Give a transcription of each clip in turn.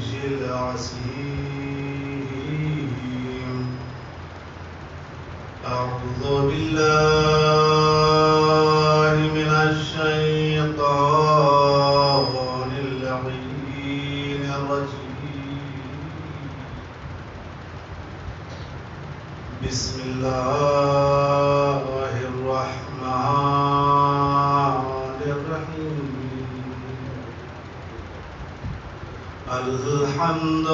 العظيم أعوذ بالله من الشيطان اللعين الرجيم بسم الله الرحمن الرحيم الحمد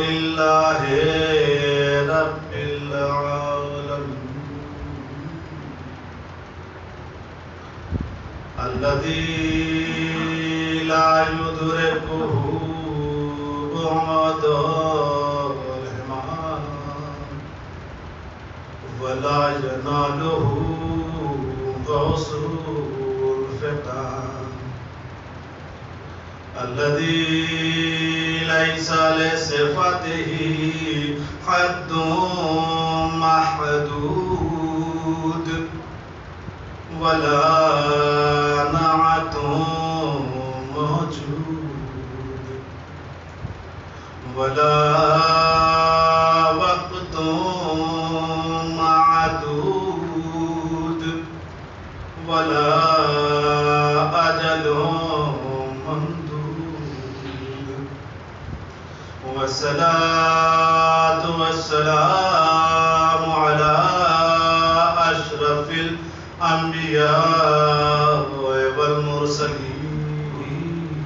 لله رب العالمين الذي لا يدركه بعد الإيمان ولا يناله غوث الفتان الذي ليس لصفته حد محدود ولا نعت موجود ولا وقت معدود ولا أجل والصلاة والسلام على أشرف الأنبياء والمرسلين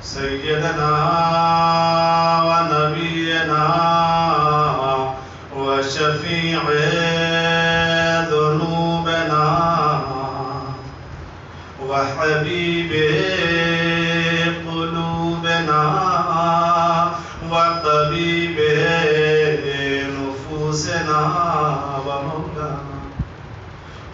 سيدنا ونبينا وشفيع ذنوبنا وحبيب وطبيب نفوسنا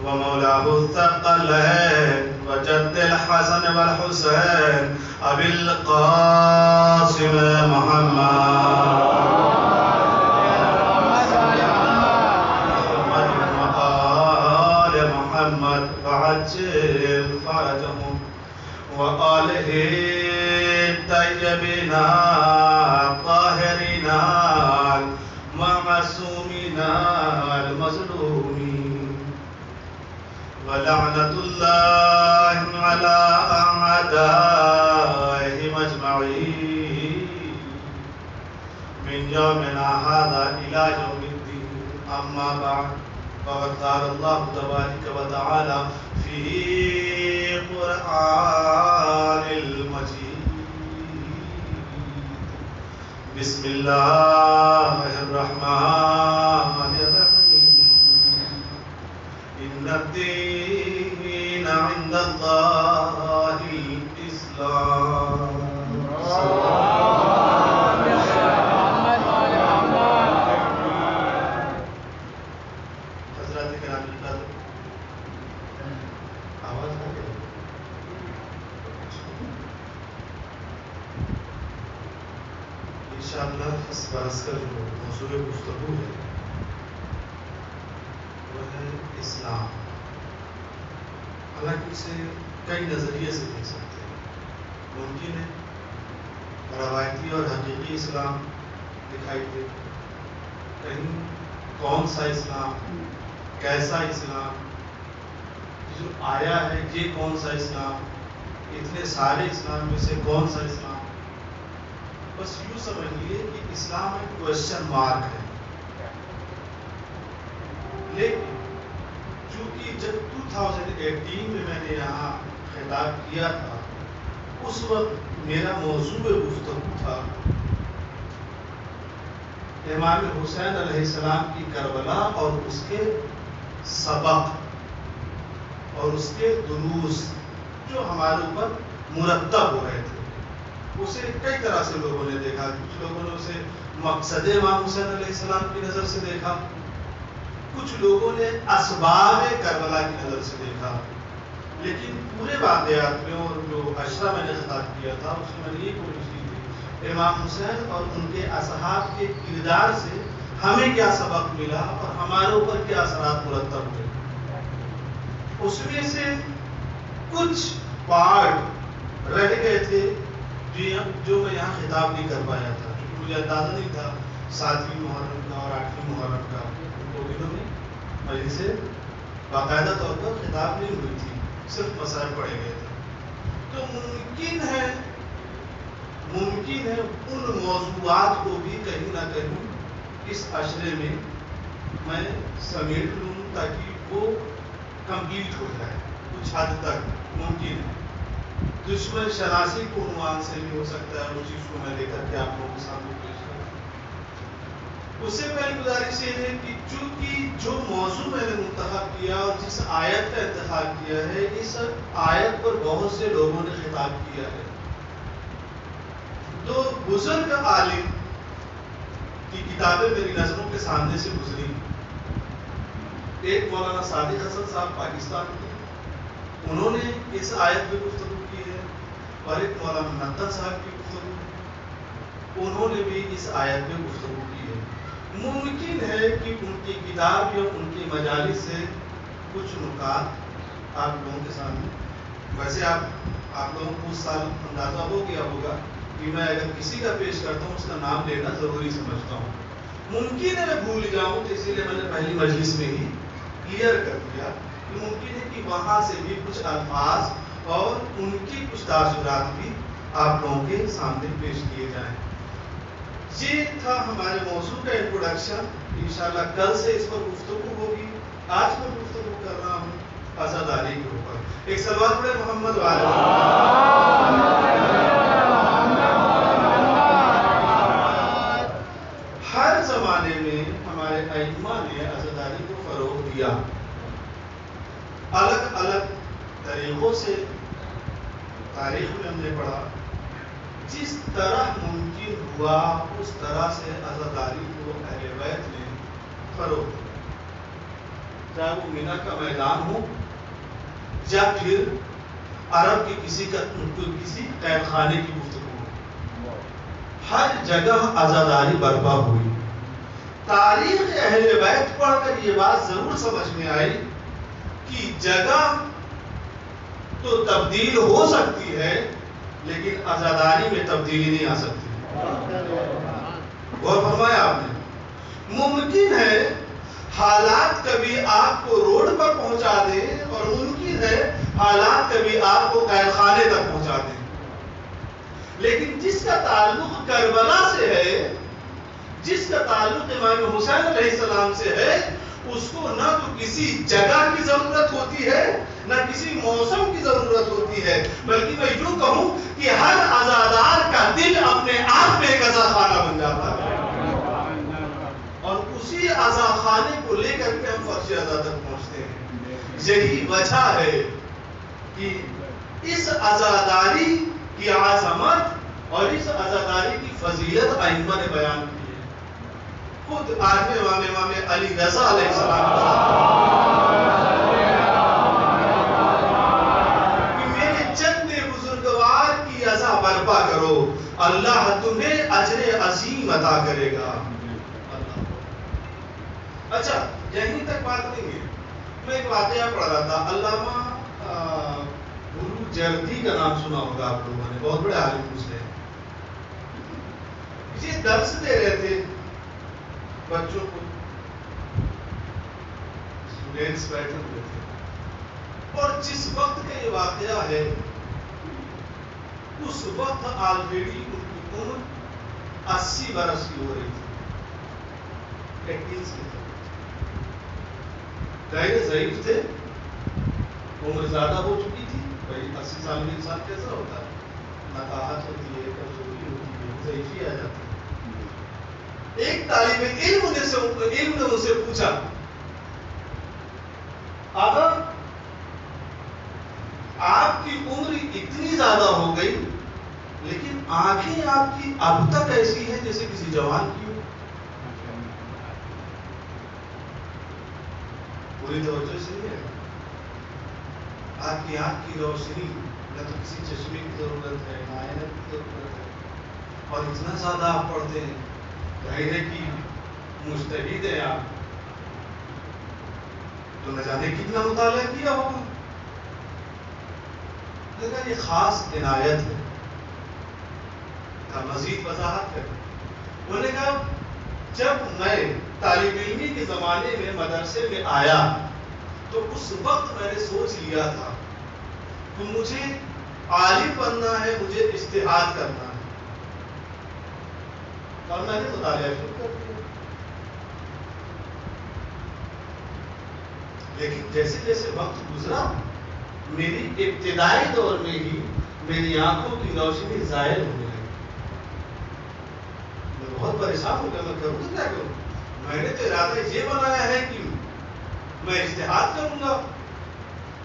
ومولاه الثقلين وجد الحسن والحسين أبي القاسم محمد وآل محمد فعجل فرجهم وآله الطيبين الطاهرين المعصومين المظلومين ولعنة الله على أعدائهم أجمعين من يومنا هذا إلى يوم الدين أما بعد فقد قال الله تبارك وتعالى في قرآن المجيد بسم الله الرحمن الرحيم إن الدين عند الله الإسلام حضرات کرام آواز آ گئی انشاءاللہ اس بحث کا جو موضوع گفتگو ہے وہ ہے اسلام. حالانکہ اسے کئی نظریے سے دیکھ سکتے ہیں. ممکن ہے روایتی اور حقیقی اسلام دکھائی دے, کہیں کون سا اسلام, کیسا اسلام, جو آیا ہے یہ کون سا اسلام, اتنے سارے اسلام میں سے کون سا اسلام. بس یوں سمجھ لیے کہ اسلام ایک کوشچن مارک ہے. لیکن چونکہ جب 2018 میں نے یہاں خطاب کیا تھا, اس وقت میرا موضوع گفتگو تھا امام حسین علیہ السلام کی کربلا اور اس کے سبق اور اس کے دروس جو ہمارے اوپر مرتب ہو رہے تھے. اسے کئی طرح سے لوگوں نے دیکھا. کچھ لوگوں نے اسے مقصد امام حسین علیہ السلام کی نظر سے دیکھا, کچھ لوگوں نے اسباب کربلا کی نظر سے دیکھا. لیکن پورے واقعات میں اور جو اشرا میں نے خطاب کیا تھا اس میں نے یہ کوشش کی تھی امام حسین اور ان کے اصحاب کے کردار سے ہمیں کیا سبق ملا اور ہمارے اوپر کیا اثرات مرتب ہوئے. اس میں سے کچھ پارٹ رہ گئے تھے جو میں یہاں خطاب نہیں کر پایا تھا، کیونکہ مجھے اندازہ نہیں تھا 7ویں محرم کا اور 8ویں محرم کا، ان دو دنوں میں مجلس سے باقاعدہ طور پر خطاب نہیں ہوئی تھی، صرف مسائل پڑھے گئے تھے. تو ممکن ہے ان موضوعات کو بھی کہیں نہ کہیں اس عشرے میں سمیٹ لوں تاکہ وہ کمپلیٹ ہو جائے کچھ حد تک. ممکن ہے دشمن شناسی کو عنوان سے بھی ہو سکتا ہے، اس چیز کو میں لے کر کے آپ لوگوں کے سامنے پیش کروں. اس سے پہلی گزارش یہ ہے کہ چونکہ جو موضوع میں نے منتخب کیا اور جس آیت کا انتخاب کیا ہے، اس آیت پر بہت سے لوگوں نے خطاب کیا ہے. دو بزرگ عالم کی کتابیں میری نظروں کے سامنے سے گزری. ایک مولانا صادق حسن صاحب پاکستان کے، انہوں نے اس آیت پہ گفتگو کی ہے، اور ایک مولانا نقل صاحب کی گفتگو، انہوں نے بھی اس آیت پہ گفتگو کی ہے. ممکن ہے کہ ان کی کتاب یا ان کی مجالس سے کچھ نکات آپ لوگوں کے سامنے، ویسے آپ لوگوں کو اس سال اندازہ ہو گیا ہوگا کہ میں اگر کسی کا پیش کرتا ہوں اس کا نام لینا ضروری سمجھتا ہوں. ممکن ہے میں بھول جاؤں، تو اسی لیے میں نے پہلی مجلس میں ہی کلیئر کر دیا کہ ممکن ہے کہ وہاں سے بھی کچھ الفاظ اور ان کی کچھ تاثرات بھی آپ لوگوں کے سامنے پیش کیے جائیں. یہ تھا ہمارے موضوع کا انٹروڈکشن. انشاءاللہ کل سے اس پر گفتگو ہوگی. آج میں گفتگو کر رہا ہوں عزاداری کے اوپر. ایک سوال پڑے محمد والے. ہر زمانے میں ہمارے ائمہ نے عزاداری کو فروغ دیا، الگ الگ طریقوں سے. تاریخ میں ہم نے پڑھا جس طرح ممکن ہوا اس طرح سے عزاداری کو اہل بیت نے فروغ دیا، چاہے وہ مینا کا میدان ہو یا پھر عرب کی کسی قید خانے کی گفتگو ہو، ہر جگہ عزاداری برپا ہوئی. تاریخ اہل بیت پڑھ کر یہ بات ضرور سمجھ میں آئی کہ جگہ تو تبدیل ہو سکتی ہے لیکن عزاداری میں تبدیلی نہیں آ سکتی. غور فرمایا آپ نے. ممکن ہے حالات کبھی آپ کو روڈ پر پہنچا دیں اور ممکن ہے حالات کبھی آپ کو قید خانے تک پہنچا دیں، لیکن جس کا تعلق کربلا سے ہے، جس کا تعلق امام حسین علیہ السلام سے ہے، اس کو نہ تو کسی جگہ کی ضرورت ہوتی ہے نہ کسی موسم کی ضرورت ہوتی ہے، بلکہ میں یوں کہوں کہ ہر عزادار کا دل اپنے آپ میں ایک عزا خانہ بن جاتا ہے، اور اسی عزا خانے کو لے کر کے ہم فرش عزا تک پہنچتے ہیں. یہی وجہ ہے کہ اس عزاداری کی عظمت اور اس عزاداری کی فضیلت ائمہ نے بیان کی ہے. خود امام علی رضا علیہ السلام کہ میرے جد بزرگوار کی عزا برپا کرو، اللہ تمہیں اجر عظیم عطا کرے گا. اچھا یہیں تک بات نہیں ہے. میں ایک واقعہ پڑھ رہا تھا. علامہ گرو جردی کا نام سنا ہوگا آپ لوگوں نے، بہت بڑے عالم گزرے. یہ درس دے رہے تھے بچوں کو، اسٹوڈینٹس بیٹھے ہوئے تھے، اور جس وقت کا یہ واقعہ ہے اس وقت آلریڈی ان کی عمر 80 برس کی ہو رہی تھی. 81 میں تھے، ظاہر ضعیف تھے، عمر زیادہ ہو چکی تھی. بھائی 80 سال میں انسان کیسا ہوتا ہے، نقاہت ہوتی ہے، کمزوری ہوتی ہے، ضعیفی آ جاتی ہے. ایک طالب علم نے ان سے پوچھا، آقا آپ کی عمر اتنی زیادہ ہو گئی لیکن آنکھیں آپ کی اب تک ایسی ہیں جیسے کسی جوان کی ہو. پوری توجہ سے نہیں ہے. آپ کی آنکھ کی روشنی نہ تو کسی چشمے کی ضرورت ہے نہ عینک کی ضرورت ہے، اور اتنا زیادہ آپ پڑھتے ہیں. ظاہر ہے کہ مجتہد ہیں آپ، تو نہ جانے کتنا مطالعہ کیا ہوگا. لیکن یہ خاص عنایت ہے. مزید وضاحت کریں. انہوں نے کہا جب میں طالب علمی کے زمانے میں مدرسے میں آیا تو اس وقت میں نے سوچ لیا تھا کہ مجھے عالم بننا ہے, مجھے اجتہاد کرنا ہے, اور میں نے مطالعہ شروع کر دیا. لیکن جیسے جیسے وقت گزرا میری ابتدائی دور میں ہی میری آنکھوں کی روشنی ظاہر ہونے لگی. میں بہت پریشان ہو گیا, میں کروں تو کیا کروں. میں نے تو ارادہ یہ بنایا ہے کہ میں اجتہاد کروں گا,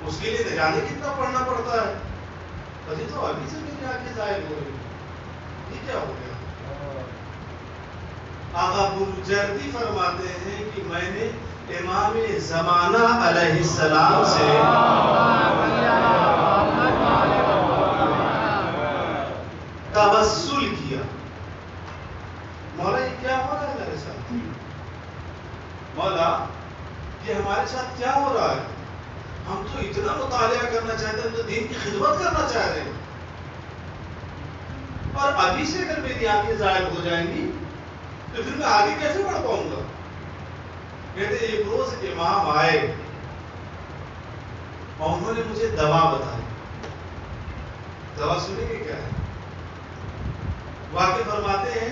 اس کے لیے نہ جانے کتنا پڑھنا پڑتا ہے, ابھی تو ابھی سے میری آنکھیں ظاہر ہو رہی. یہ کیا ہو گیا؟ آقا بروجردی فرماتے ہیں کہ میں نے امام زمانہ علیہ السلام سے توسل کیا. مولا یہ کیا ہو رہا ہے میرے ساتھ؟ مولا یہ ہمارے ساتھ کیا ہو رہا ہے؟ ہم تو اتنا مطالعہ کرنا چاہتے ہیں, ہم تو دین کی خدمت کرنا چاہ رہے ہیں, اور ابھی سے اگر میری آنکھیں ظاہر ہو جائیں گی تو پھر میں آگے کیسے پڑھ پاؤں گا؟ کہتے ایک روز امام آئے اور انہوں نے مجھے دوا بتائی. دوا سنیں گے کیا ہے؟ واقع فرماتے ہیں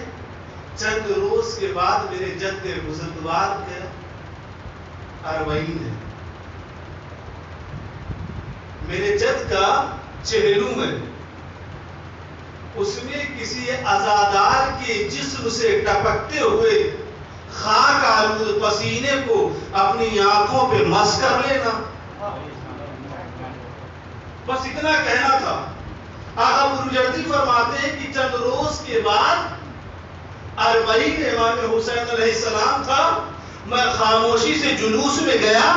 چند روز کے بعد میرے جد بزرگوار کے اربعین ہے. میرے جد کا چہلم ہے, اس میں کسی عزادار کے جسم سے ٹپکتے ہوئے خاک آلود پسینے کو اپنی آنکھوں پہ مس کر لینا, بس اتنا کہنا تھا. آقا بروجردی فرماتے ہیں کہ چند روز کے بعد اربعین امام حسین علیہ السلام تھا. میں خاموشی سے جلوس میں گیا,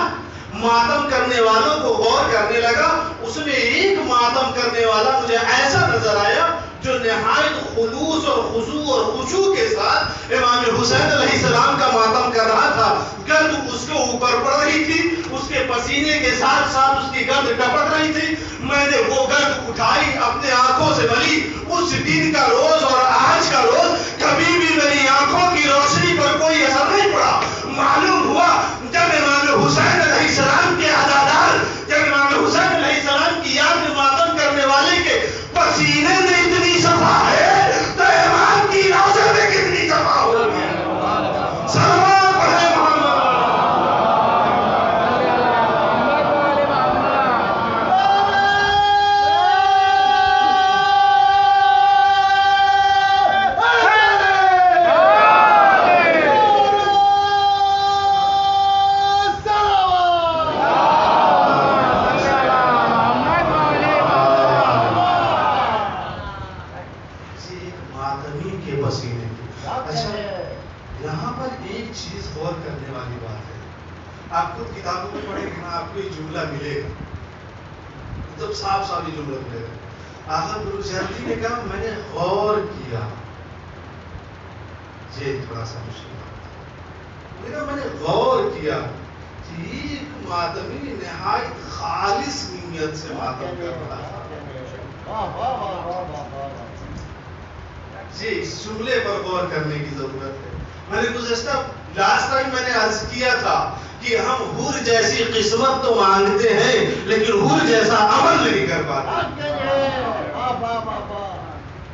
ماتم کرنے والوں کو غور کرنے لگا. اس میں ایک ماتم کرنے والا مجھے ایسا نظر آیا جو نہایت خلوص اور خضوع اور خشوع کے ساتھ امام حسین علیہ السلام کا ماتم کر رہا تھا. گرد اس کے اوپر پڑ رہی تھی, اس کے پسینے کے ساتھ ساتھ اس کی گرد ٹپک رہی تھی. میں نے وہ گرد اٹھائی, اپنے آنکھوں سے ملی. اس دن کا روز اور آج کا روز کبھی بھی میری آنکھوں کی روشنی پر کوئی اثر نہیں پڑا. معلوم ہوا جب امام حسین علیہ السلام کے عزادار, جب امام حسین علیہ السلام کی یاد میں ماتم کرنے والے کے پسینے میں اتنی صفا ہے تو امام کی روزے میں کتنی صفا ہوگی. سلام پڑھے قسمت تو مانگتے ہیں لیکن حور جیسا عمل نہیں کر پاتے.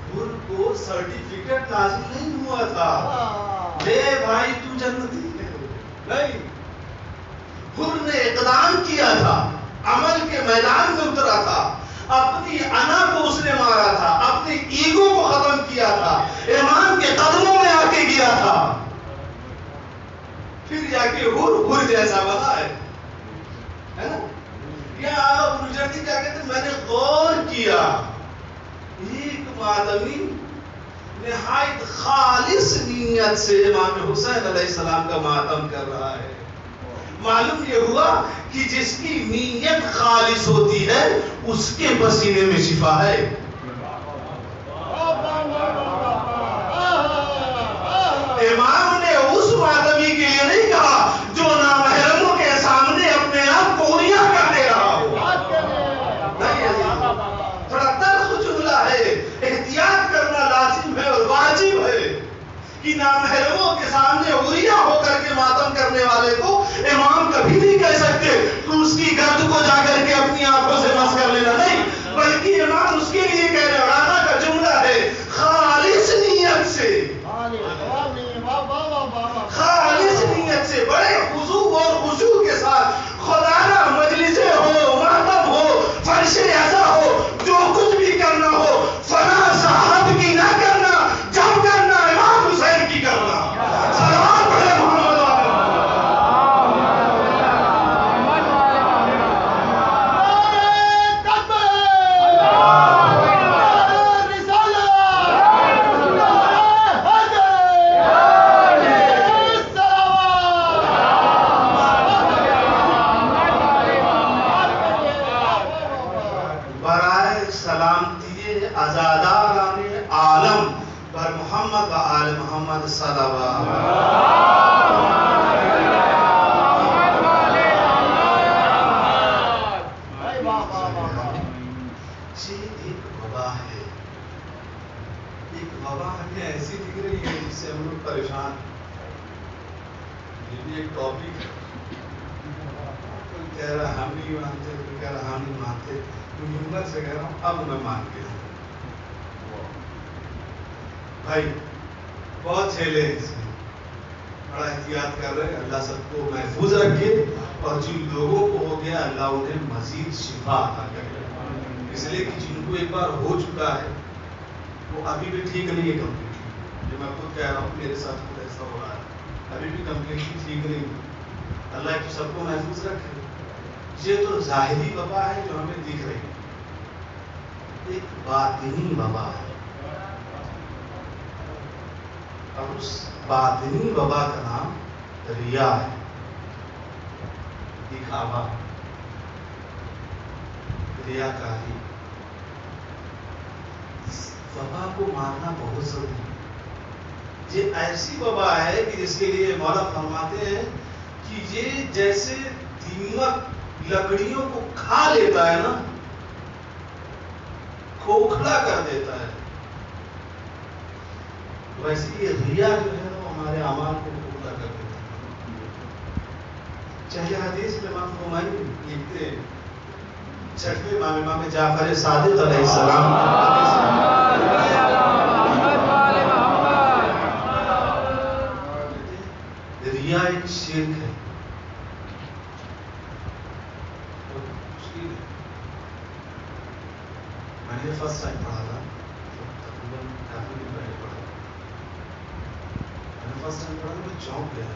حور کو سرٹیفکیٹ لازم نہیں ہوا تھا لے بھائی تو جنتی نہیں. حور نے اقدام کیا تھا, عمل کے میدان میں اترا تھا, اپنی انا کو اس نے مارا تھا, اپنے ایگو کو ختم کیا تھا, امام کے قدموں میں آ کے گیا تھا, پھر جا کے حور جیسا بنا ہے. بروجردی کیا کہتے ہیں, میں نے غور کیا ایک ماتمی نہایت خالص نیت سے امام حسین علیہ السلام کا ماتم کر رہا ہے. معلوم یہ ہوا کہ جس کی نیت خالص ہوتی ہے اس کے پسینے میں شفا ہے. امام نے اس ماتمی کے لیے نہیں کہا جو نامحرموں کے سامنے اپنے آپ کو ریا کر دے رہا ہو. نامحرموں کے سامنے عریاں ہو کر کے ماتم کرنے والے کو امام کبھی نہیں کہہ سکتے تو اس کی گرد کو جا کر کے اپنی آنکھوں سے مس کر لینا، نہیں، بلکہ امام اس کے لیے کہہ رہے، رانا کا جملہ ہے خالص نیت سے، خالص نیت سے، بڑے خضوع اور خشوع کے ساتھ، خدانہ مجلسیں ہو، ماتم ہو، فرش ایسا ہو، جو کچھ بھی کرنا ہو، فنا صاحب کی نہ کرنا، جب کرنا امام حسین کی کرنا۔ صلوات پڑھے محمد محمد و آل محمد صلوات۔ ایک وبا ہے، ایک وبا ہمیں ایسی دکھ رہی ہے جس سے ہم لوگ پریشان ہیں۔ یہ بھی ایک ٹاپک ہے، کوئی کہہ رہا ہم نہیں مانتے، کوئی کہہ رہا ہم نہیں مانتے، میں ہمت سے کہہ رہا ہوں اب میں مان کے ہوں بھائی، بہت چھیلے ہیں اس میں، بڑا احتیاط کر رہے ہیں، اللہ سب کو محفوظ رکھے، اور جن لوگوں کو ہو گیا اللہ انہیں مزید شفا عطا کرے، اس لیے کہ جن کو ایک بار ہو چکا ہے وہ ابھی بھی ٹھیک نہیں ہے کمپلیٹلی، جو میں خود کہہ رہا ہوں میرے ساتھ خود ایسا ہو رہا ہے، ابھی بھی کمپلیٹلی ٹھیک نہیں ہے، اللہ تو سب کو محفوظ رکھے۔ یہ تو ظاہری وبا ہے جو ہمیں دکھ رہی ہے، ایک باطنی وبا ہے، اور اس باطنی وبا کا نام ریا ہے، دکھاوا، ریاکاری۔ اس وبا کو مارنا بہت ضروری ہے۔ یہ ایسی وبا ہے کہ جس کے لیے مولا فرماتے ہیں کہ یہ جیسے دیمک لکڑیوں کو کھا لیتا ہے نا، کھوکھلا کر دیتا ہے، ویسے یہ ریا جو ہے وہ ہمارے اعمال کو کھوکھلا کر دیتا ہے۔ چاہے حدیث میں امام خمینی لکھتے ہیں، چھٹویں امام جعفر صادق علیہ السلام، ریا ایک شرک ہے، میں نے فرسٹ ٹائم پڑھا تھا، تقریباً کافی دن پہلے پڑھا، میں نے فرسٹ ٹائم پڑھا تو میں چونک گیا،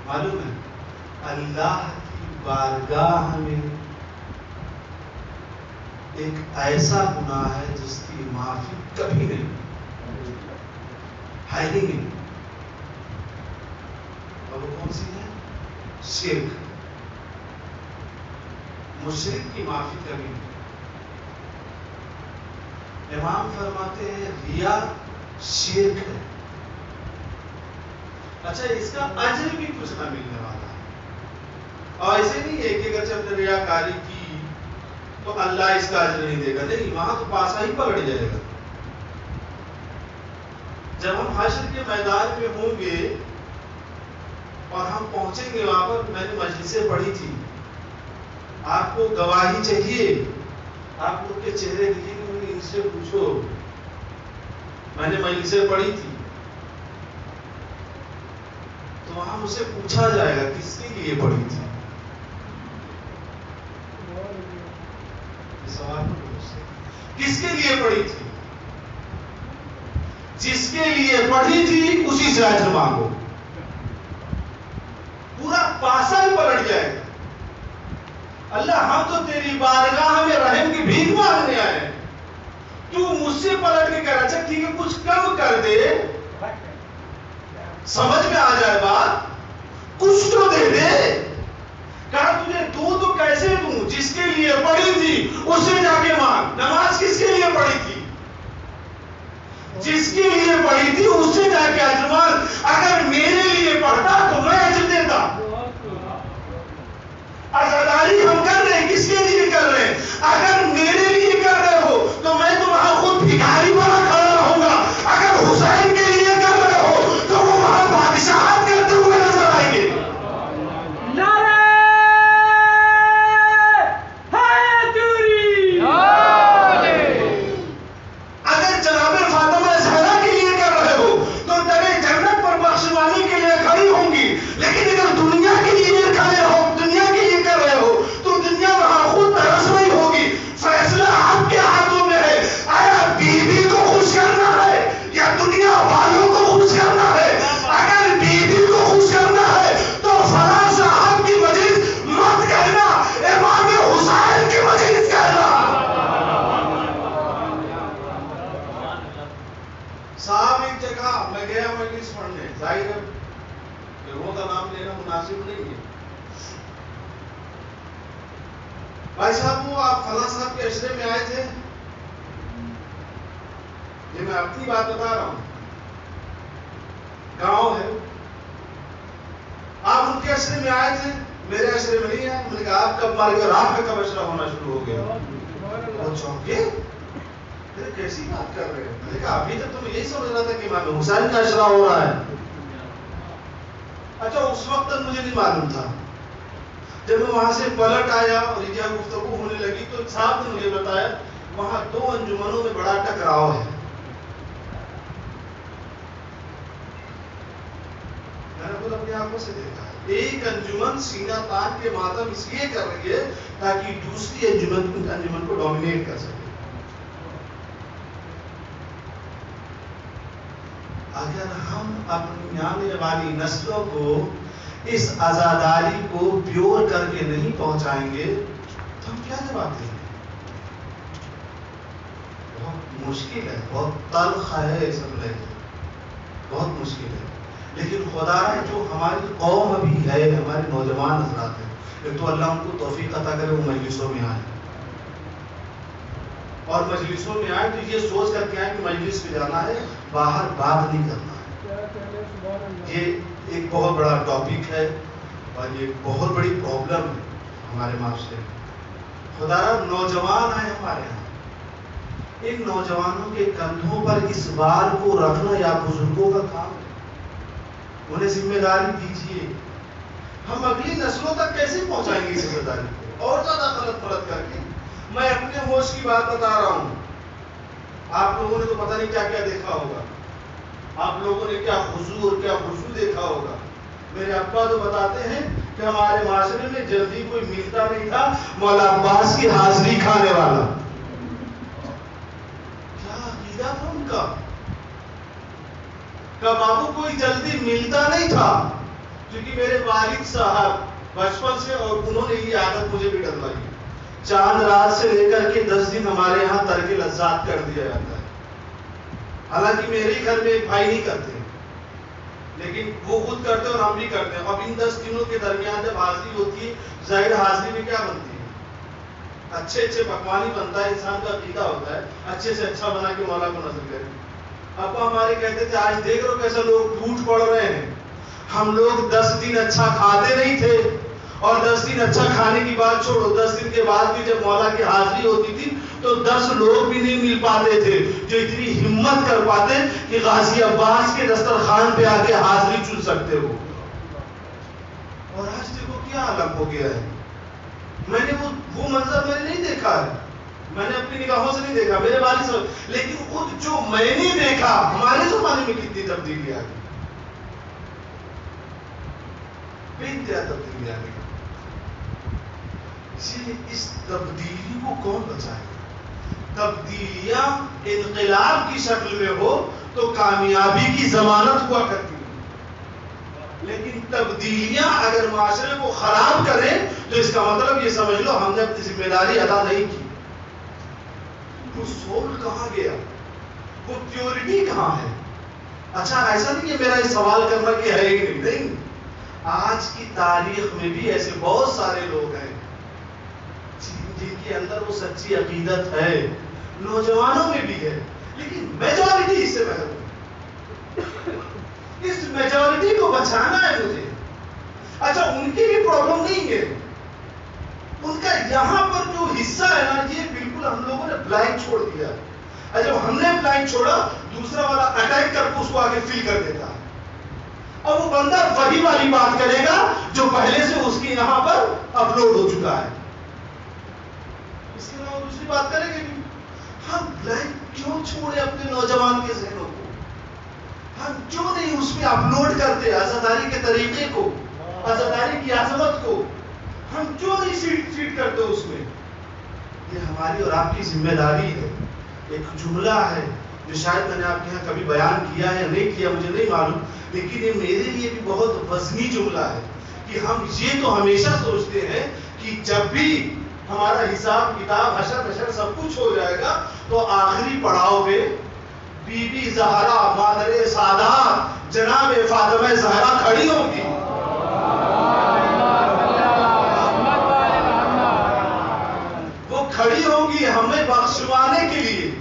معلوم ہے اللہ کی بارگاہ میں ایک ایسا گناہ ہے جس کی معافی کبھی نہیں ہے ہی نہیں، اور وہ کون سی ہے؟ شرک۔ مشرک کی معافی کبھی نہیں۔ امام فرماتے ہیں ریا شرک ہے، اچھا اس کا اجر بھی کچھ نہ ملنے والا ہے، اور ایسے نہیں ہے کہ اگر جب ریا کاری کی تو اللہ اس کا اجر نہیں دے گا، نہیں، وہاں تو پاسا ہی پلٹ جائے گا۔ جب ہم حشر کے میدان میں ہوں گے اور ہم پہنچیں گے وہاں پر، میں نے مجلسیں پڑھی تھی، آپ کو گواہی چاہیے، آپ لوگ کے چہرے دکھیں گے، مجھے ان سے پوچھو، میں نے مجلسیں پڑھی تھی، تو وہاں مجھ سے پوچھا جائے گا کس کے لیے پڑھی تھی، سوال کس کے لیے پڑھی تھی؟ جس کے لیے پڑھی تھی اسی سے اجر مانگو، پورا پاسا ہی پلٹ جائے گا۔ اللہ ہم تو تیری بارگاہ میں رحم کی بھیک مانگنے آئے ہیں، تو مجھ سے پلٹ کے کہہ، اچھا ٹھیک ہے کچھ کم کر دے، سمجھ میں آ جائے بات، کچھ تو دے دے، کہا تجھے دوں تو کیسے دوں، جس کے لیے پڑھی تھی اس سے جا کے مانگ۔ نماز کس کے لیے پڑھی تھی؟ جس کے لیے پڑھی تھی اس سے جا کے اجر مانگ۔ اگر میرے لیے پڑھتا تو میں اجر دیتا۔ عزاداری ہم کر رہے ہیں، کس کے لیے کر رہے ہیں؟ اگر میرے لیے کر رہے ہو تو میں تو وہاں خود بھکاری بنا کھڑا رہوں گا، والوں کو خوش کرنا ہے، اگر بیوی کو خوش کرنا ہے تو فلاں صاحب کی مجلس مت کہنا، امام حسین کی مجلس کہنا۔ صاحب ایک جگہ میں گیا مجلس پڑھنے، ظاہر ہے لوگوں کا نام لینا مناسب نہیں ہے، بھائی صاحب وہ آپ فلاں صاحب کے عشرے میں آئے تھے، یہ میں اپنی بات بتا رہا ہوں، گاؤں ہے، آپ ان کے عشرے میں آئے تھے، میرے عشرے میں نہیں آئے۔ میں نے کہا آپ کب مار گئے؟ آپ کا کب عشرہ ہونا شروع ہو گیا؟ وہ چونکے کیسی بات کر رہے ہیں؟ میں نے کہا ابھی تک تو میں یہی سمجھ رہا تھا کہ امام حسین کا عشرہ ہو رہا ہے۔ اچھا اس وقت تک مجھے نہیں معلوم تھا، جب میں وہاں سے پلٹ آیا اور یہ گفتگو ہونے لگی تو صاحب نے مجھے بتایا وہاں دو انجمنوں میں بڑا ٹکراؤ ہے۔ میں نے خود اپنی آنکھوں سے دیکھا ہے، ایک انجمن سینہ تان کے ماتم اس لیے کر رہی ہے تاکہ دوسری انجمن کو ڈومینیٹ کر سکے۔ اگر ہم اپنی آنے والی نسلوں کو اس عزاداری کو پیور کر کے نہیں پہنچائیں گے تو ہم کیا جواب دیں گے؟ بہت مشکل ہے، بہت تلخ ہے، سب لے بہت مشکل ہے، لیکن خدا ہے جو ہماری قوم ابھی ہے، ہمارے نوجوان حضرات ہیں، ایک تو اللہ ان کو توفیق عطا کرے وہ مجلسوں میں آئے، اور مجلسوں میں آئے تو یہ سوچ کر کے آئے کہ مجلس میں جانا ہے، باہر بات نہیں کرنا ہے۔ یہ ایک بہت بڑا ٹاپک ہے اور یہ بہت بڑی پرابلم ہے ہمارے معاشرے میں۔ خدا را نوجوان آئے ہمارے یہاں، ان نوجوانوں کے کندھوں پر اس بار کو رکھنا یا بزرگوں کا کام ہے، انہیں ذمہ داری دیجیے۔ ہم اگلی نسلوں تک کیسے پہنچائیں گے اس ذمہ داری کو؟ اور زیادہ غلط غلط کر کے میں اپنے ہوش کی بات بتا رہا ہوں، آپ لوگوں نے تو پتہ نہیں کیا کیا دیکھا ہوگا، آپ لوگوں نے کیا خضوع اور کیا خشوع دیکھا ہوگا۔ میرے ابا تو بتاتے ہیں کہ ہمارے معاشرے میں جلدی کوئی ملتا نہیں تھا مولا عباس کی حاضری کھانے والا۔ کیا عقیدہ تھا ان کا کہ بابو کوئی جلدی ملتا نہیں تھا، کیونکہ میرے والد صاحب بچپن سے اور انہوں نے یہ عادت مجھے بھی ڈلوائی، چاند رات سے لے کر کے 10 دن ہمارے یہاں ترک لذات کر دیا جاتا ہے۔ حالانکہ میرے ہی گھر میں ایک بھائی نہیں کرتے، لیکن وہ خود کرتے اور ہم بھی کرتے ہیں۔ اب ان 10 دنوں کے درمیان جب حاضری ہوتی ہے، ظاہر حاضری میں کیا بنتی ہے؟ اچھے اچھے پکوان ہی بنتا ہے، انسان کا عقیدہ ہوتا ہے اچھے سے اچھا بنا کے مولا کو نظر کرے۔ ابا ہمارے کہتے تھے آج دیکھ رہو کیسے لوگ ٹوٹ پڑ رہے ہیں، ہم لوگ 10 دن اچھا کھاتے نہیں تھے، اور 10 دن اچھا کھانے کی بات چھوڑو، 10 دن کے بعد بھی جب مولا کی حاضری ہوتی تھی تو 10 لوگ بھی نہیں مل پاتے تھے جو اتنی ہمت کر پاتے کہ غازی عباس کے دسترخوان پہ آ کے حاضری چن سکتے ہو۔ اور آج دیکھو کیا عالم ہو گیا ہے۔ میں نے وہ منظر میں نے نہیں دیکھا ہے، میں نے اپنی نگاہوں سے نہیں دیکھا، میرے والد صاحب، لیکن خود جو میں نے دیکھا ہمارے زمانے میں کتنی تبدیلی آ گئی، بے انتہا تبدیلی آ گئی۔ اس تبدیلی کو کون بچائے گا؟ تبدیلیاں انقلاب کی شکل میں ہو تو کامیابی کی ضمانت ہوا کرتی ہے، لیکن تبدیلیاں اگر معاشرے کو خراب کریں تو اس کا مطلب یہ سمجھ لو ہم نے اپنی ذمہ داری ادا نہیں کی۔ وہ سول کہاں گیا؟ وہ پیورٹی کہاں ہے؟ اچھا ایسا نہیں کہ میرا یہ سوال کرنا کہ ہے ہی نہیں، آج کی تاریخ میں بھی ایسے بہت سارے لوگ ہیں جن کے اندر وہ سچی عقیدت ہے، نوجوانوں میں بھی ہے، لیکن میجورٹی اس سے محروم ہے۔ اس میجورٹی کو بچانا ہے مجھے۔ اچھا ان کی بھی پرابلم نہیں ہے، ان کا یہاں پر جو حصہ ہے نا یہ بالکل ہم لوگوں نے بلائنڈ چھوڑ دیا۔ جب ہم نے بلائنڈ چھوڑا دوسرا والا اٹیک کر کے اس کو آگے فل کر دیتا ہے، اور وہ بندہ وہی والی بات کرے گا جو پہلے سے اس کی یہاں پر اپلوڈ ہو چکا ہے، اس کے علاوہ دوسری بات کریں گے بھی۔ ہم بلائنڈ کیوں چھوڑے اپنے نوجوان کے ذہنوں کو؟ ہم کیوں نہیں اس میں اپلوڈ کرتے عزاداری کے طریقے کو، عزاداری کی عظمت کو؟ ہم کیوں نہیں فیڈ کرتے اس میں؟ یہ ہماری اور آپ کی ذمہ داری ہے۔ ایک جملہ ہے جو شاید میں نے آپ کے یہاں کبھی بیان کیا یا نہیں کیا مجھے نہیں معلوم، لیکن یہ میرے لیے بھی بہت وزنی جملہ ہے کہ ہم یہ تو ہمیشہ سوچتے ہیں کہ جب بھی ہمارا حساب کتاب حشر سب کچھ ہو جائے گا تو آخری پڑاؤ پہ بی بی زہرا مادر سادات جناب فاطمہ زہرا کھڑی ہوگی. وہ کھڑی ہوگی ہمیں بخشوانے کے لیے.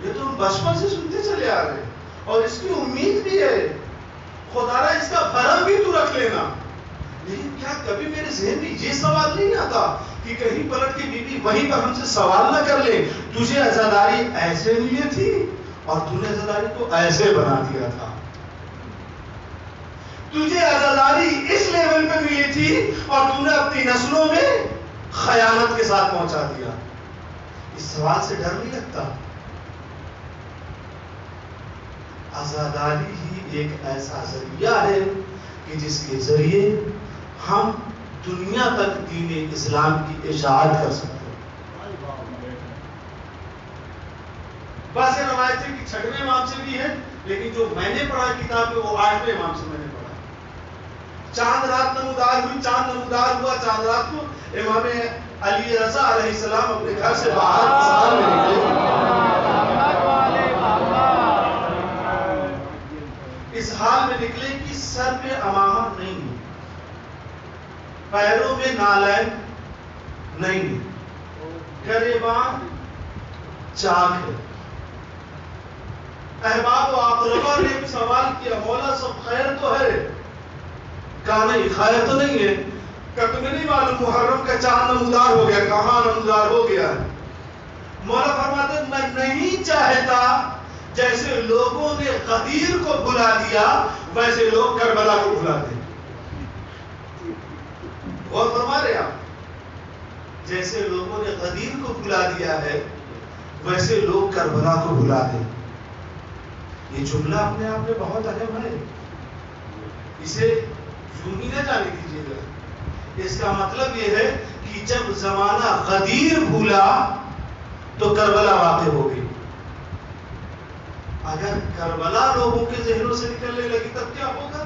یہ تو ہم بچپن سے سنتے چلے آ رہے ہیں اور اس کی امید بھی ہے. خدا را اس کا فرم بھی تو رکھ لینا. لیکن کیا کبھی میرے ذہن میں یہ سوال نہیں آتا کہ کہیں پلٹ کے بی بی وہیں پر ہم سے سوال نہ کر لے تجھے عزاداری ایسے ملی تھی اور تو نے عزاداری کو ایسے بنا دیا تھا. تجھے عزاداری اس لیول پہ ملی تھی اور تو نے اپنی نسلوں میں خیانت کے ساتھ پہنچا دیا. اس سوال سے ڈر نہیں لگتا. عزاداری ہی ایک ایسا ذریعہ ہے کہ جس کے ذریعے ہم دنیا تک دین اسلام کی اشاعت کر سکتے ہیں. بعض روایتیں کہ چھٹویں امام سے بھی ہے لیکن جو میں نے پڑھا کتاب میں وہ 8ویں امام سے میں نے پڑھا. چاند رات نمودار ہوئی، چاند نمودار ہوا چاند رات کو امام علی رضا علیہ السلام اپنے گھر سے باہر سال میں نکلے. اس حال میں نکلے کہ سر پہ امامہ نہیں، پیروں میں نالین نہیں، گریباں چاک ہے. احباب و اقربا نے بھی سوال کیا مولا سب خیر تو ہے؟ کہا نہیں خیر تو نہیں ہے. کہ تمہیں نہیں معلوم محرم کا چاند نمودار ہو گیا؟ کہاں نمودار ہو گیا؟ مولا فرماتے میں نہیں چاہتا جیسے لوگوں نے غدیر کو بھلا دیا ویسے لوگ کربلا کو بھلا دیں. غور فرما رہے آپ؟ جیسے لوگوں نے غدیر کو بھلا دیا ہے ویسے لوگ کربلا کو بھلا دیں. یہ جملہ اپنے آپ میں بہت اہم ہے. اسے یوں ہی نہ جانے دیجیے گا. اس کا مطلب یہ ہے کہ جب زمانہ غدیر بھولا تو کربلا واقع ہو گئی. اگر کربلا لوگوں کے ذہنوں سے نکلنے لگی تب کیا ہوگا؟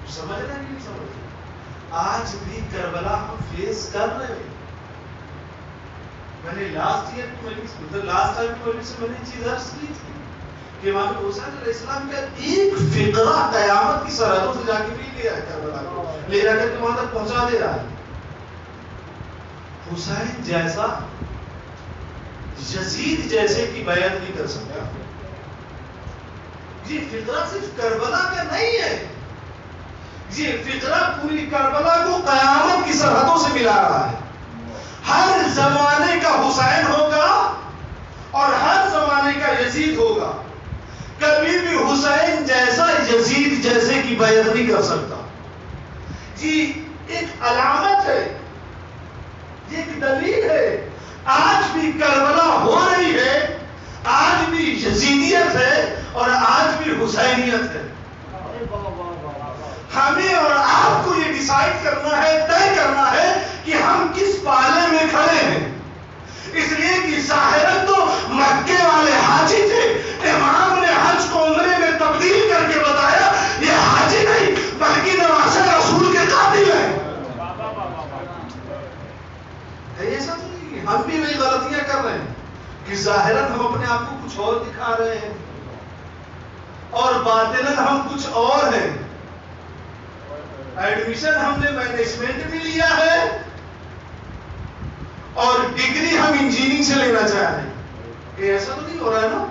سمجھ رہے ہیں کہ نہیں سمجھ رہے؟ آج بھی کربلا ہم فیس کر رہے ہیں. میں نے لاسٹ ٹائم کی سے میں نے چیز عرض کی تھی کہ امام حسین علیہ السلام کا ایک فقرہ قیامت کی سرحدوں سے جا کے بھی لے آیا کربلا کو، لے جا کر کے وہاں تک پہنچا دے رہا ہے. حسین جیسا یزید جیسے کی بیعت نہیں کر سکتا. یہ فقرہ صرف کربلا کا نہیں ہے، یہ فقرہ پوری کربلا کو قیامت کی سرحدوں سے ملا رہا ہے. ہر زمانے کا حسین ہوگا اور ہر زمانے کا یزید ہوگا. کبھی بھی حسین جیسا یزید جیسے کی بیعت نہیں کر سکتا. یہ ایک علامت ہے، یہ ایک دلیل ہے. آج بھی کربلا ہو رہی ہے، آج بھی یزیدیت ہے اور آج بھی حسینیت ہے. ہمیں اور آپ کو یہ ڈیسائیڈ کرنا ہے، طے کرنا ہے کہ ہم کس پالے میں کھڑے ہیں. اس لیے کہ ظاہراً تو مکے والے حاجی تھے. امام نے حج کو عمرے میں تبدیل کر کے بتایا یہ حاجی نہیں بلکہ نواسہ رسول کے قاتل ہیں. ایسا تو نہیں، ہم بھی وہی غلطیاں کر رہے ہیں کہ ظاہراً ہم اپنے آپ کو کچھ اور دکھا رہے ہیں اور باطناً ہم کچھ اور ہیں. ایڈمیشن ہم نے مینجمنٹ بھی لیا ہے اور ڈگری ہم انجینئرنگ سے لینا چاہ رہے ہیں. کہ ایسا تو نہیں ہو رہا ہے نا؟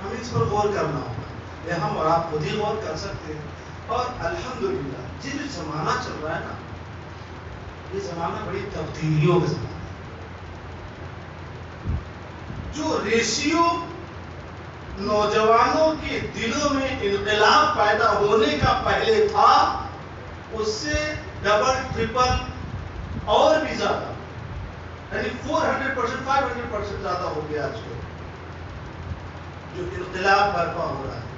ہمیں اس پر غور کرنا ہوگا. یہ ہم اور آپ خود ہی غور کر سکتے ہیں. اور الحمدللہ یہ جو زمانہ چل رہا ہے نا، یہ زمانہ بڑی تبدیلیوں کا زمانہ ہے. جو ریشیو نوجوانوں کے دلوں میں انقلاب پیدا ہونے کا پہلے تھا اس سے ڈبل ٹرپل اور بھی زیادہ، یعنی 400% 500% زیادہ ہو گیا آج کو جو انقلاب برپا ہو رہا ہے.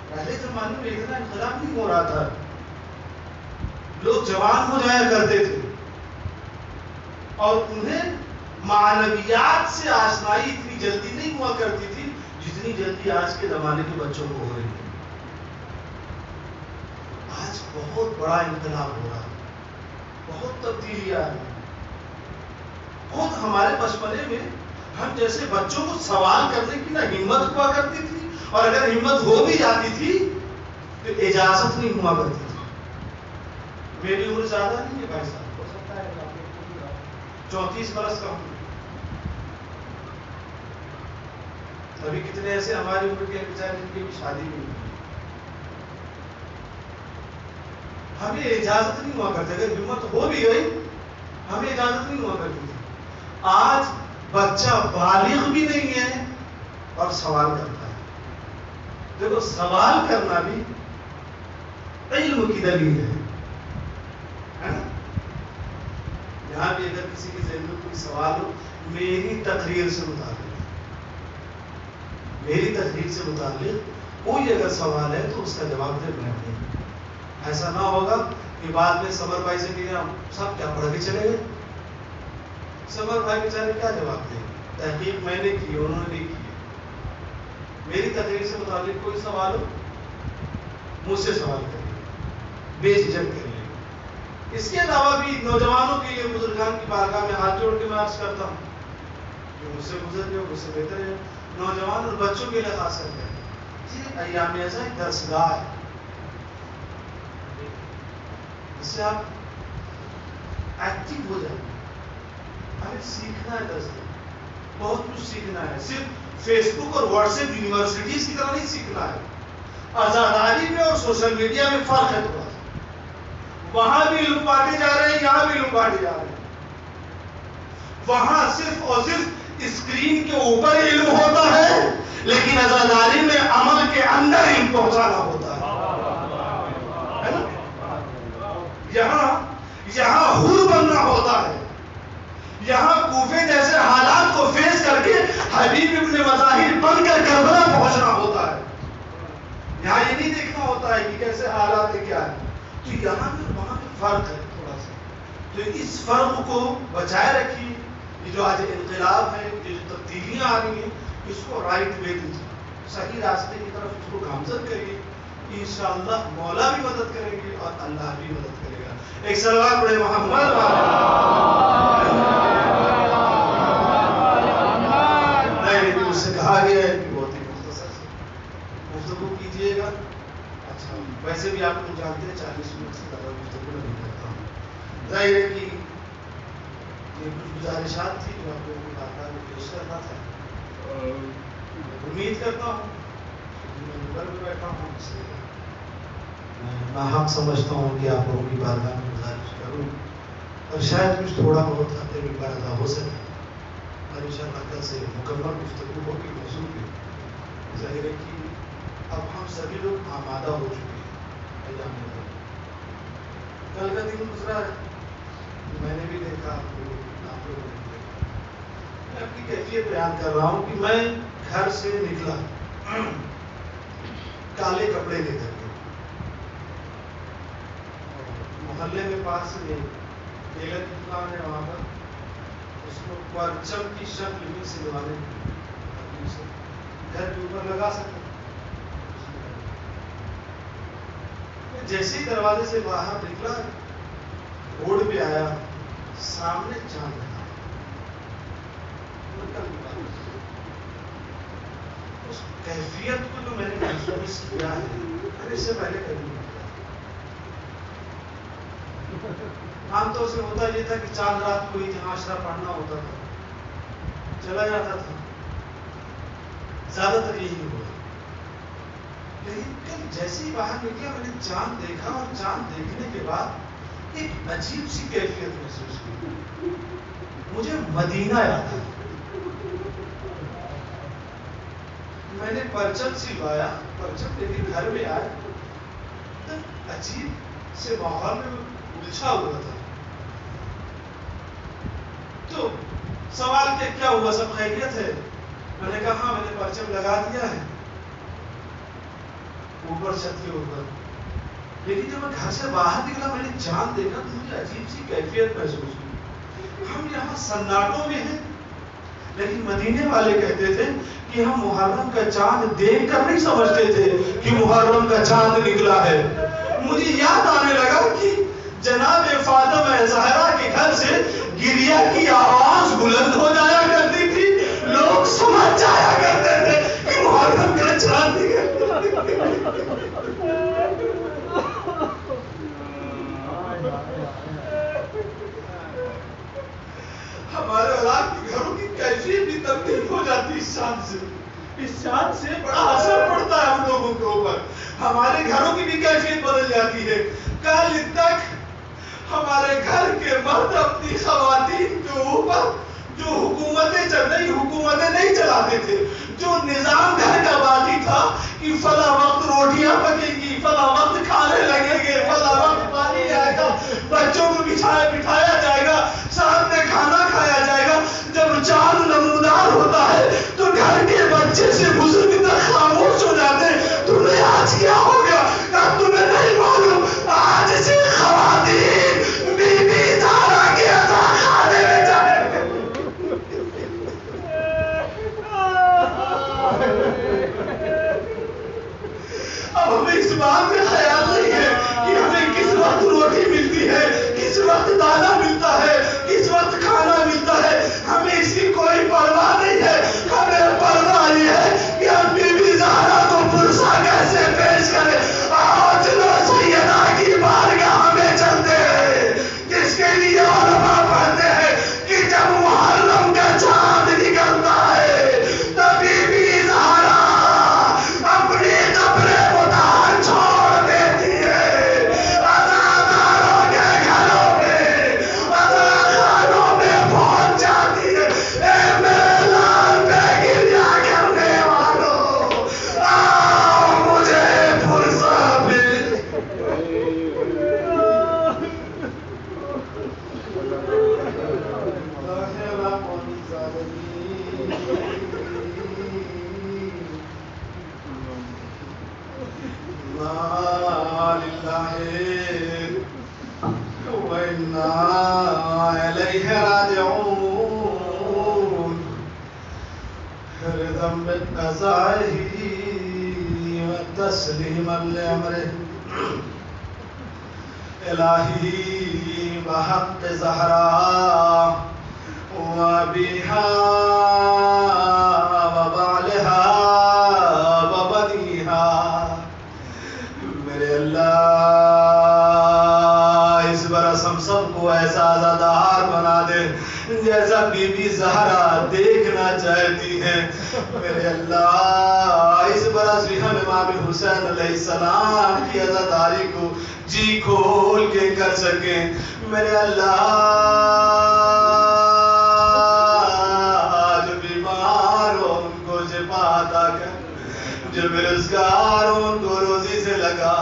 پہلے زمانے میں اتنا انقلاب نہیں ہو رہا تھا. لوگ جوان ہو جایا کرتے تھے اور انہیں معنویات سے آشنائی اتنی جلدی نہیں ہوا کرتی تھی جتنی جلدی آج کے زمانے کے بچوں کو ہو رہی ہے. آج بہت بڑا انقلاب ہو رہا ہے, بہت تبدیلیاں آ رہی ہیں. بہت ہمارے بچپنے میں ہم جیسے بچوں کو سوال کرنے کی نہ ہمت ہوا کرتی تھی, اور اگر ہمت ہو بھی جاتی تھی تو اجازت نہیں ہوا کرتی تھی. میری عمر زیادہ نہیں ہے بھائی صاحب, ہو سکتا ہے 34 برس کا ہوں. ابھی کتنے ایسے ہماری عمر کے بیچارے جن کی بھی شادی بھی نہیں. ہمیں اجازت نہیں ہوا کرتی, اگر ہمت ہو بھی گئی ہمیں اجازت نہیں ہوا کرتی تھی. آج بچہ بالغ بھی نہیں ہے اور سوال کرتا ہے. دیکھو سوال کرنا بھی علم کی دلیل ہے نا. یہاں بھی اگر کسی کے ذہن میں کوئی سوال ہو, میری تقریر سے متعلق کوئی اگر سوال ہے تو اس کا جواب دے. میں ایسا نہ ہوگا کہ بعد میں سمر بھائی سے کہ صاحب کیا پڑھ کے چلے گئے, سمر بھائی بیچارے کیا جواب دیں. تحقیق میں نے کی, انہوں نے نہیں کی. میری تقریر سے متعلق کوئی سوال ہو مجھ سے سوال کریے, بے جھجک کریے. اس کے علاوہ بھی نوجوانوں کے لیے بزرگان کی بارگاہ میں ہاتھ جوڑ کے میں عرض کرتا ہوں کہ مجھ سے گزر گئے, مجھ سے بہتر ہے. نوجوان اور بچوں کے لیے خاص کر کے یہ ایام ایسا ایک درسگاہ ہے, اس سے آپ ایکٹیو ہو جائیں. ہمیں سیکھنا ہے درس, بہت کچھ سیکھنا ہے. صرف فیس بک اور واٹس ایپ یونیورسٹیز کی طرح نہیں سیکھنا ہے. آزاداری میں اور سوشل میڈیا میں فرق ہے تھوڑا سا. وہاں بھی علم بانٹے جا رہے ہیں, یہاں بھی علم بانٹے جا رہے ہیں. وہاں صرف اور صرف اسکرین کے اوپر علم ہوتا ہے, لیکن آزاداری میں عمل کے اندر علم پہنچانا ہوتا ہے نا. یہاں حور بننا ہوتا ہے. یہاں کوفے جیسے حالات کو فیس کر کے حبیب ابن مظاہر بن کر کربلا پہنچنا ہوتا ہے. یہاں یہ نہیں دیکھنا ہوتا ہے کہ کیسے حالات ہے کیا ہے. تو یہاں میں وہاں میں فرق ہے تھوڑا سا. تو اس فرق کو بچائے رکھیے. یہ جو آج انقلاب ہے, یہ جو تبدیلیاں آ رہی ہیں, اس کو رائٹ وے دیجیے, صحیح راستے کی طرف اس کو گامزن کریے. انشاءاللہ مولا بھی مدد کریں گے اور اللہ بھی مدد کرے گا. ایک صلوات پڑھے محمد. نہیں, مجھ سے کہا گیا ہے کہ بہت ہی مختصر سے گفتگو کیجیے گا. اچھا, ویسے بھی آپ لوگ جانتے ہیں 40 منٹ سے زیادہ گفتگو نہیں کرتا ہوں. ظاہر ہے کہ یہ کچھ گزارشات تھی جو آپ لوگوں کو بارگاہ میں پیش کرنا تھا. امید کرتا ہوں میں اوپر میں بیٹھا ہوں, اس لیے میں حق سمجھتا ہوں کہ آپ لوگوں کی بارگاہ میں گزارش کروں, اور شاید کچھ تھوڑا بہت خطے میں ادا ہو سکے. اور انشاءاللہ کل سے مکمل گفتگو ہوگی موضوع پہ. ظاہر ہے کہ اب ہم سبھی لوگ آمادہ ہو چکے ہیں. کل کا دن گزرا ہے, میں نے بھی دیکھا, آپ لوگوں نے بھی دیکھا. میں اپنی کیفیت بیان کر رہا ہوں کہ میں گھر سے نکلا کالے کپڑے لے کر کے. محلے میں پاس میں ٹیلر کی دکان ہے, وہاں پر اس کو پرچم کی شکل میں سلوانے سے گھر کے اوپر لگا سکتے. جیسے ہی دروازے سے باہر نکلا, روڈ پہ آیا, سامنے چاند تھا. اس کیفیت کو جو میں نے محسوس کیا ہے, اس سے پہلے کبھی نہیں. عام طور سے ہوتا یہ تھا کہ چاند رات کو ہی جہاں اشرا پڑھنا ہوتا تھا چلا جاتا تھا, زیادہ تر یہی ہوا. لیکن کل جیسے ہی باہر نکلا میں نے چاند دیکھا, اور چاند دیکھنے کے بعد ایک عجیب سی کیفیت محسوس کی. مجھے مدینہ یاد آیا. میں نے پرچم سلوایا, پرچم لے کے گھر میں آیا, عجیب سے ماحول میں الجھا ہوا تھا. تو سوال کیا ہوا, سب خیریت ہے؟ میں نے کہا ہاں, میں نے پرچم لگا دیا ہے اوپر چھت کے اوپر. لیکن جب میں گھر سے باہر نکلا, میں نے چاند دیکھا تو مجھے عجیب سی کیفیت محسوس ہوئی. ہم یہاں سناٹوں میں ہیں، لیکن مدینے والے کہتے تھے کہ ہم محرم کا چاند دیکھ کر نہیں سمجھتے تھے کہ محرم کا چاند نکلا ہے۔ مجھے یاد آنے لگا کہ جناب فاطمہ زہرا کے گھر سے گریہ کی آواز بلند ہو جایا کرتی تھی، لوگ سمجھ جایا کرتے تھے کہ محرم کا چاند نکلا۔ ہمارے اولاد کے گھروں کی کیفیت بھی تبدیل ہو جاتی اس چاند سے۔ اس چاند سے بڑا اثر پڑتا ہے ہم لوگوں کے اوپر، ہمارے گھروں کی بھی کیفیت بدل جاتی ہے۔ کل تک ہمارے گھر کے مرد اپنی خواتین کے اوپر جو حکومتیں نہیں چلاتے تھے، جو نظام گھر کا باقی تھا کہ فلاں وقت روٹیاں پکیں گی، فلاں وقت کھانے لگیں گے، فلاں وقت پانی آئے گا، بچوں کو بٹھایا جائے گا، ساتھ میں کھانا کھایا جائے گا۔ جب چاند نمودار ہوتا ہے تو گھر کے بچے سے بزرگ تک خاموش ہو جاتے ہیں، تمہیں آج کیا ہو گیا؟ تمہیں نہیں معلوم آج سے خواتین بی بی زہرا کے عطا خانے میں جائیں گے۔ اب ہمیں اس بات کا خیال نہیں ہے کہ ہمیں کس وقت روٹی ملتی ہے، کس وقت دانا ملتا ہے، کس وقت کھانا ملتا ہے، ہمیں اس کی کوئی پرواہ نہیں ہے۔ ہمیں پرواہ یہ ہے کہ ہم بی بی زہرا کو پرسا کیسے پیش کریں۔ آؤ چلو سیدہ کی بارگاہ میں چلتے ہیں، جس کے لیے علماء پڑھتے ہیں کہ جب محرم کا چاند نکلتا ہے تب بی بی زہرا اپنی قبر مطہر چھوڑ دیتی ہے، عزاداروں کے گھروں میں، عزاخانوں میں پہنچ جاتی ہے۔ اے میرے لال پہ گریہ کرنے والوں، آؤ مجھے فرصت مل۔ تسلیما لامرہ الہی بحق زہرا وبیہا وبعلہا وبنیہا۔ میرے اللہ اس برس ہم سب کو ایسا عزادار بنا دے جیسا بی بی زہرا دیکھنا چاہتی ہیں۔ میرے اللہ اس برس بھی ہم امام حسین علیہ السلام کی عزاداری کو جی کھول کے کر سکیں۔ میرے اللہ جو بیمار ہو ان کو شفا عطا کر، جو بیروزگار ہو ان کو روزی سے لگا،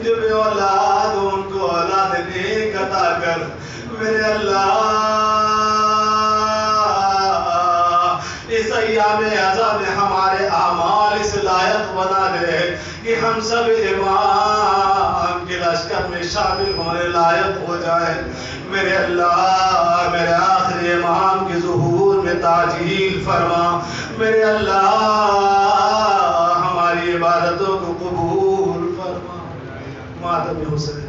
جو بے اولاد ہو ان کو اولاد نیک عطا کر۔ میرے اللہ اس ایام عزا میں ہمارے اعمال اس لائق بنا دے کہ ہم سب امام کے لشکر میں شامل ہونے لائق ہو جائیں۔ میرے اللہ میرے آخری امام کے ظہور میں تاجیل فرما۔ میرے اللہ ہماری عبادتوں کو قبول فرما۔ ماتم حسین